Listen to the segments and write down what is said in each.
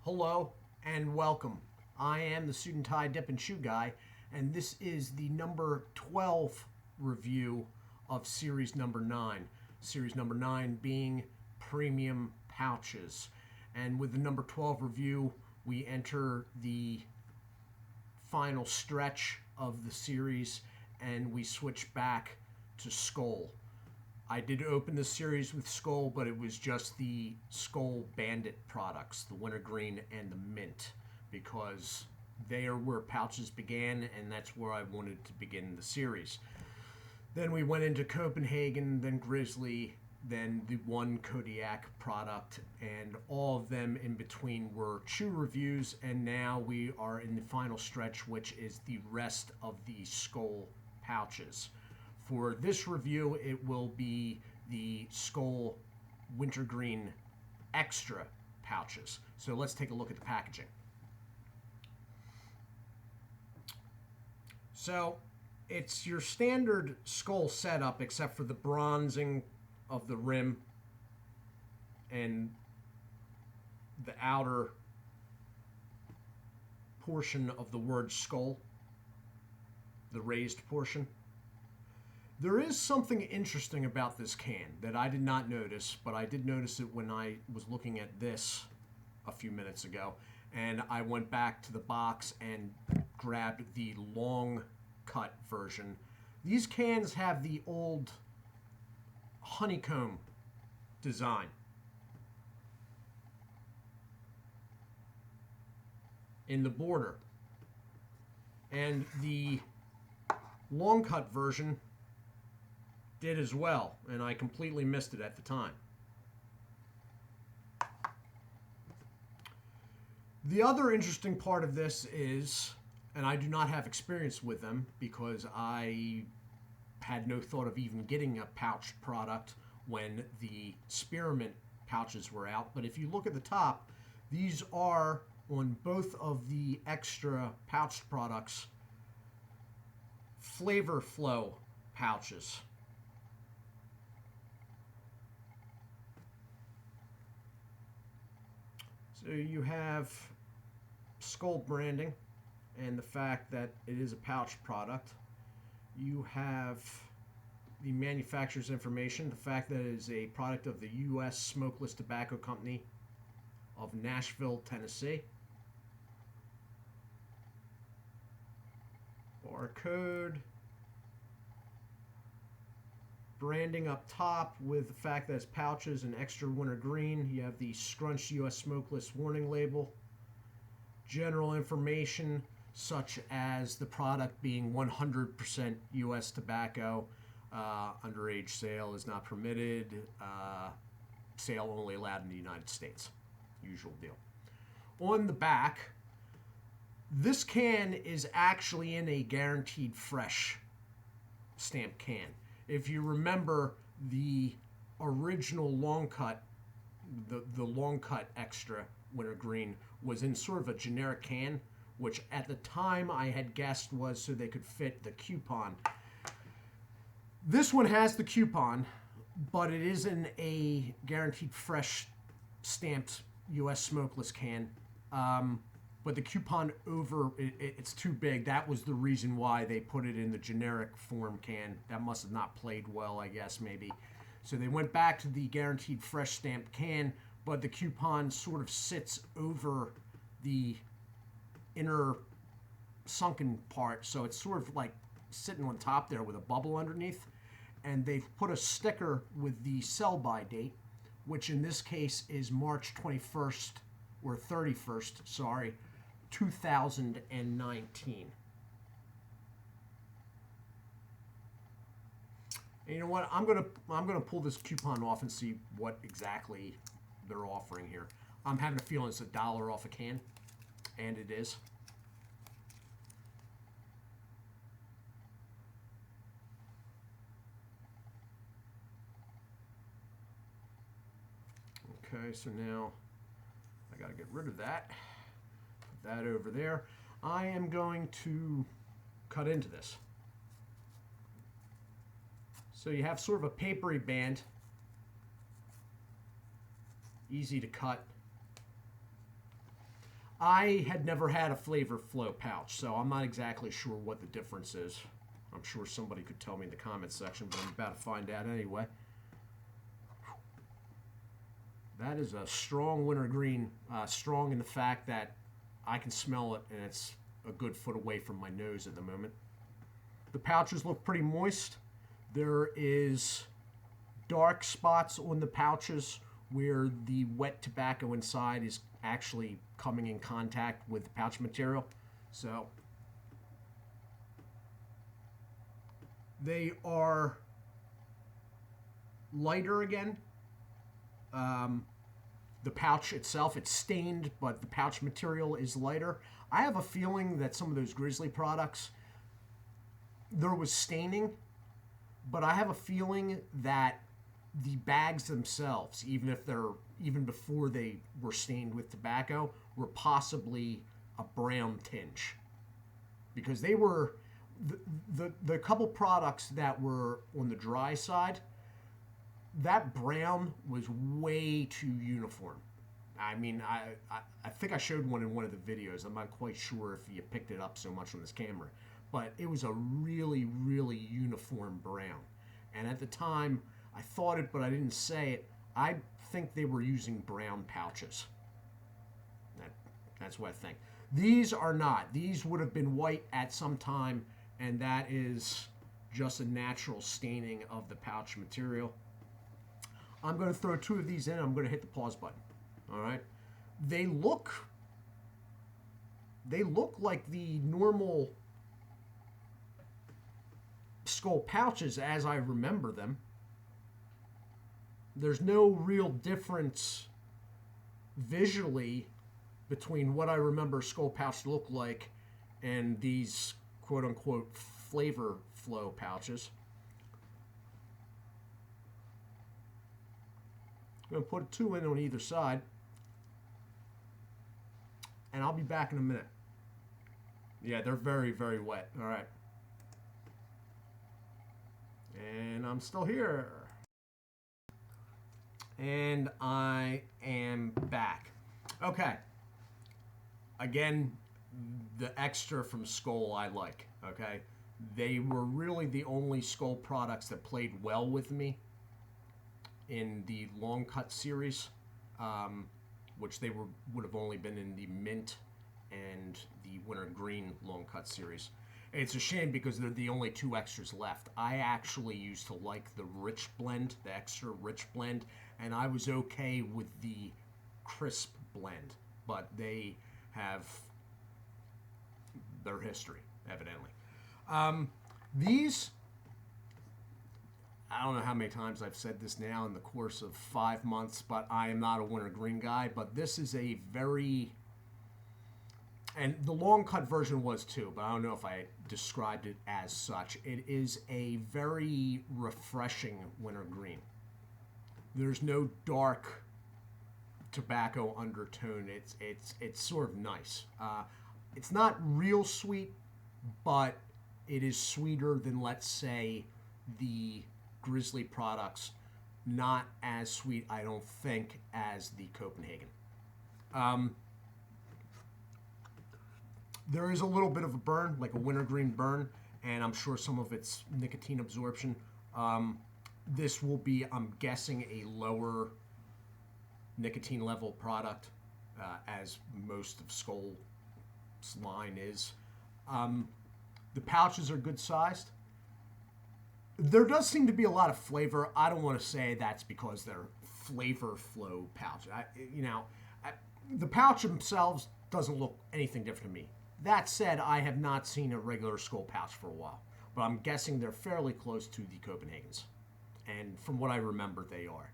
Hello and welcome. I am the Suit&Tie Dip&ChewGuy, and this is the number 12 review of series number 9. Series number 9 being premium pouches. And with the number 12 review, we enter the final stretch of the series and we switch back to Skoal. I did open the series with Skoal, but it was just the Skoal Bandit products, the Wintergreen and the Mint, because they are where pouches began, and that's where I wanted to begin the series. Then we went into Copenhagen, then Grizzly, then the one Kodiak product, and all of them in between were chew reviews, and now we are in the final stretch, which is the rest of the Skoal pouches. For this review, it will be the Skoal Wintergreen Extra pouches. So let's take a look at the packaging. So it's your standard Skoal setup except for the bronzing of the rim and the outer portion of the word Skoal, the raised portion. There is something interesting about this can that I did not notice, but I did notice it when I was looking at this a few minutes ago. And I went back to the box and grabbed the long cut version. These cans have the old honeycomb design in the border. And the long cut version did as well, and I completely missed it at the time. The other interesting part of this is, and I do not have experience with them because I had no thought of even getting a pouched product when the spearmint pouches were out, but if you look at the top, these are on both of the extra pouched products flavor flow pouches. So you have Skoal branding and the fact that it is a pouch product. You have the manufacturer's information, the fact that it is a product of the U.S. Smokeless Tobacco Company of Nashville, Tennessee. Barcode. Branding up top with the fact that it's pouches and extra wintergreen. You have the scrunched U.S. Smokeless warning label. General information such as the product being 100% U.S. tobacco. Underage sale is not permitted. Sale only allowed in the United States. Usual deal. On the back, this can is actually in a guaranteed fresh stamp can. If you remember, the original long cut, the long cut extra wintergreen was in sort of a generic can, which at the time I had guessed was so they could fit the coupon. This one has the coupon, but it is in a guaranteed fresh stamped U.S. smokeless can. But the coupon it's too big. That was the reason why they put it in the generic form can. That must have not played well, I guess, maybe. So they went back to the guaranteed fresh stamped can, but the coupon sort of sits over the inner sunken part. So it's sort of like sitting on top there with a bubble underneath. And they've put a sticker with the sell-by date, which in this case is March 21st or 31st, 2019. And you know what? I'm gonna pull this coupon off and see what exactly they're offering here. I'm having a feeling it's $1 off a can, and it is. Okay, so now I got to get rid of that. Put that over there. I am going to cut into this. So you have sort of a papery band, easy to cut. I had never had a Flavor Flow pouch, so I'm not exactly sure what the difference is. I'm sure somebody could tell me in the comments section, but I'm about to find out anyway. That is a strong wintergreen, strong in the fact that I can smell it and it's a good foot away from my nose at the moment. The pouches look pretty moist. There is dark spots on the pouches where the wet tobacco inside is actually coming in contact with the pouch material. So they are lighter again. The pouch itself, it's stained, but the pouch material is lighter. I have a feeling that some of those Grizzly products, there was staining, but I have a feeling that the bags themselves, even before they were stained with tobacco, were possibly a brown tinge, because they were the couple products that were on the dry side. That brown was way too uniform. I mean, I think I showed one in one of the videos. I'm not quite sure if you picked it up so much on this camera, but it was a really, really uniform brown. And at the time, I thought it, but I didn't say it. I think they were using brown pouches. That's what I think. These are not. These would have been white at some time, and that is just a natural staining of the pouch material. I'm going to throw two of these in. I'm going to hit the pause button. All right. They look like the normal Skoal pouches as I remember them. There's no real difference visually between what I remember Skoal pouch to look like and these quote-unquote Flavor Flow pouches. I'm going to put two in on either side, and I'll be back in a minute. Yeah, they're very, very wet. All right. And I'm still here. And I am back. Okay. Again, the extra from Skoal I like, okay? They were really the only Skoal products that played well with me in the long cut series, which they would have only been in the mint and the wintergreen long cut series. And it's a shame because they're the only two extras left. I actually used to like the rich blend, the extra rich blend, and I was okay with the crisp blend, but they have their history, evidently. These, I don't know how many times I've said this now in the course of 5 months, but I am not a wintergreen guy, but this is a very, and the long cut version was too, but I don't know if I described it as such. It is a very refreshing wintergreen. There's no dark tobacco undertone. It's sort of nice. It's not real sweet, but it is sweeter than, let's say, the Grizzly products. Not as sweet, I don't think, as the Copenhagen. There is a little bit of a burn, like a wintergreen burn, and I'm sure some of it's nicotine absorption. This will be, I'm guessing, a lower nicotine level product, as most of Skoal's line is. The pouches are good sized. There does seem to be a lot of flavor. I don't want to say that's because they're Flavor Flow pouch. The pouch themselves doesn't look anything different to me. That said, I have not seen a regular Skoal pouch for a while, but I'm guessing they're fairly close to the Copenhagens. And from what I remember, they are.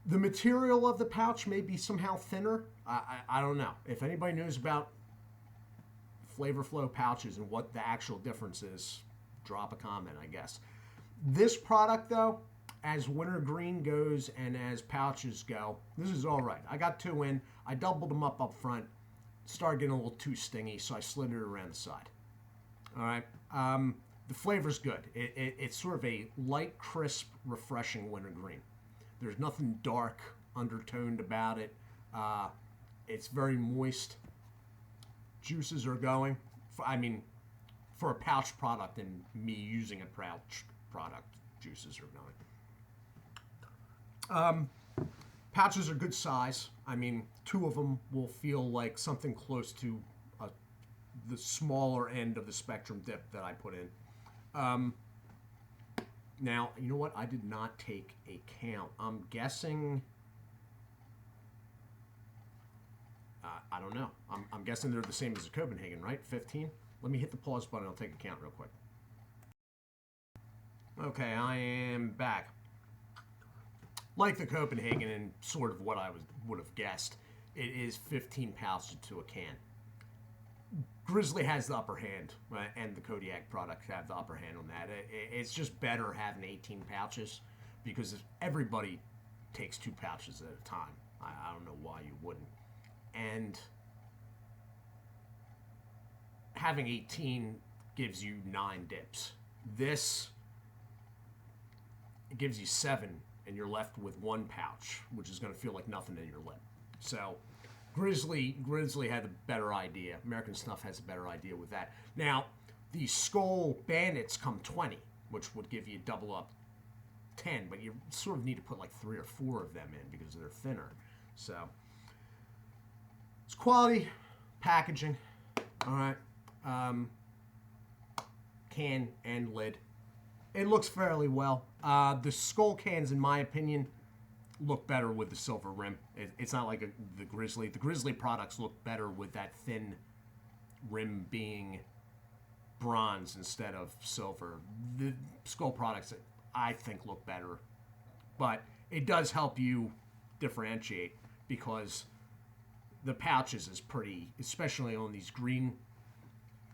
The material of the pouch may be somehow thinner. I don't know. If anybody knows about Flavor Flow pouches and what the actual difference is, drop a comment, I guess. This product, though, as wintergreen goes and as pouches go, this is all right. I got two in. I doubled them up front. Started getting a little too stingy, so I slid it around the side. All right. The flavor's good. It's sort of a light, crisp, refreshing wintergreen. There's nothing dark, undertoned about it. It's very moist. juices are going. For a pouch product and me using a pouch product, juices are going. Pouches are good size. I mean, 2 of them will feel like something close to the smaller end of the spectrum dip that I put in. Now, you know what? I did not take a count. I'm guessing... I don't know. I'm guessing they're the same as the Copenhagen, right? 15? Let me hit the pause button. I'll take a count real quick. Okay, I am back. Like the Copenhagen and sort of what I would have guessed, it is 15 pouches to a can. Grizzly has the upper hand, right? And the Kodiak products have the upper hand on that. It's just better having 18 pouches because if everybody takes 2 pouches at a time. I don't know why you wouldn't. And having 18 gives you 9 dips. This, it gives you 7, and you're left with 1 pouch, which is going to feel like nothing in your lip. So Grizzly had a better idea. American Snuff has a better idea with that. Now, the Skoal Bandits come 20, which would give you double up 10, but you sort of need to put like 3 or 4 of them in because they're thinner. So it's quality packaging. All right. Can and lid. It looks fairly well. The Skoal cans, in my opinion, look better with the silver rim. It's not like the Grizzly. The Grizzly products look better with that thin rim being bronze instead of silver. The Skoal products, I think, look better. But it does help you differentiate because the pouches is pretty, especially on these green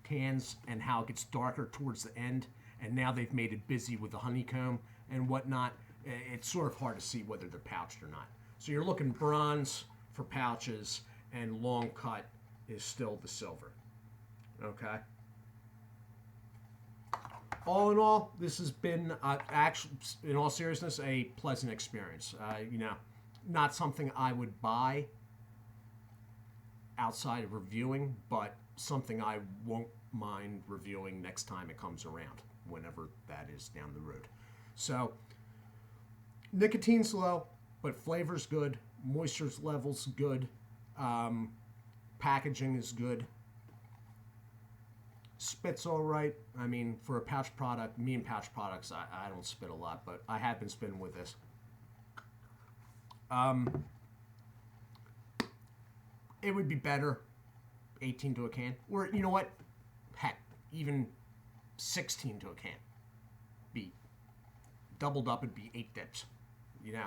cans and how it gets darker towards the end. And now they've made it busy with the honeycomb and whatnot. It's sort of hard to see whether they're pouched or not. So you're looking bronze for pouches, and long cut is still the silver. Okay. All in all, this has been actually, in all seriousness, a pleasant experience. Not something I would buy outside of reviewing, but something I won't mind reviewing next time it comes around, whenever that is down the road. So, nicotine's low, but flavor's good. Moisture level's good. Packaging is good. Spit's all right. I mean, for a pouch product, me and pouch products, I don't spit a lot, but I have been spitting with this. It would be better 18 to a can. Or, you know what? Heck, even 16 to a can. Be doubled up, it'd be 8 dips. You know?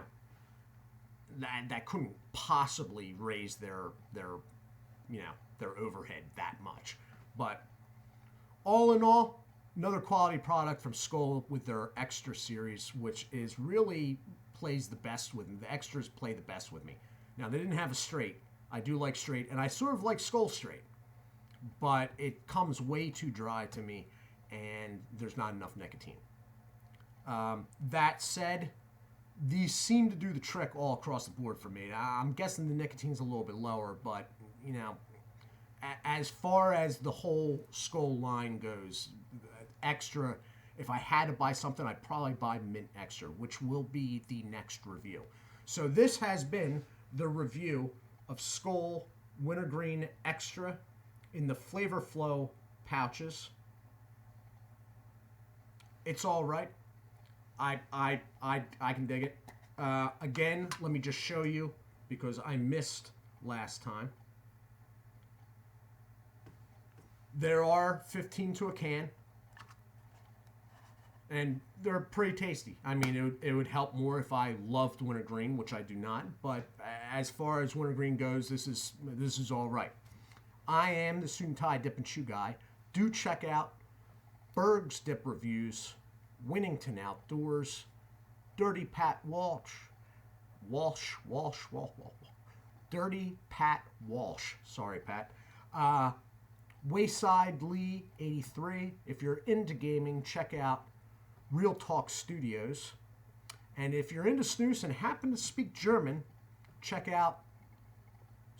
That couldn't possibly raise their overhead that much. But all in all, another quality product from Skoal with their Extra series, which is really plays the best with me. The extras play the best with me. Now, they didn't have a straight. I do like straight, and I sort of like Skoal straight. But it comes way too dry to me, and there's not enough nicotine. That said, these seem to do the trick all across the board for me. I'm guessing the nicotine's a little bit lower, but, as far as the whole Skoal line goes, Extra, if I had to buy something, I'd probably buy Mint Extra, which will be the next review. So this has been the review of Skoal Wintergreen Extra in the Flavor Flow pouches. It's all right. I can dig it. Again, let me just show you because I missed last time. There are 15 to a can, and they're pretty tasty. I mean, it would help more if I loved wintergreen, which I do not. But as far as wintergreen goes, this is all right. I am the Suit&Tie Dip&ChewGuy. Do check out Berg's Dip Reviews, Winnington Outdoors, Dirty Pat Walsh. Dirty Pat Walsh. Sorry, Pat. Wayside Lee 83. If you're into gaming, check out Real Talk Studios. And if you're into snooze and happen to speak German, check out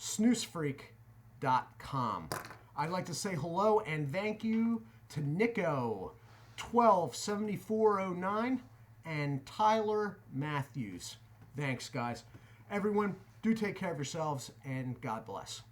snoozefreak.com. I'd like to say hello and thank you to Nico 127409 and Tyler Matthews. Thanks, guys. Everyone, do take care of yourselves, and God bless.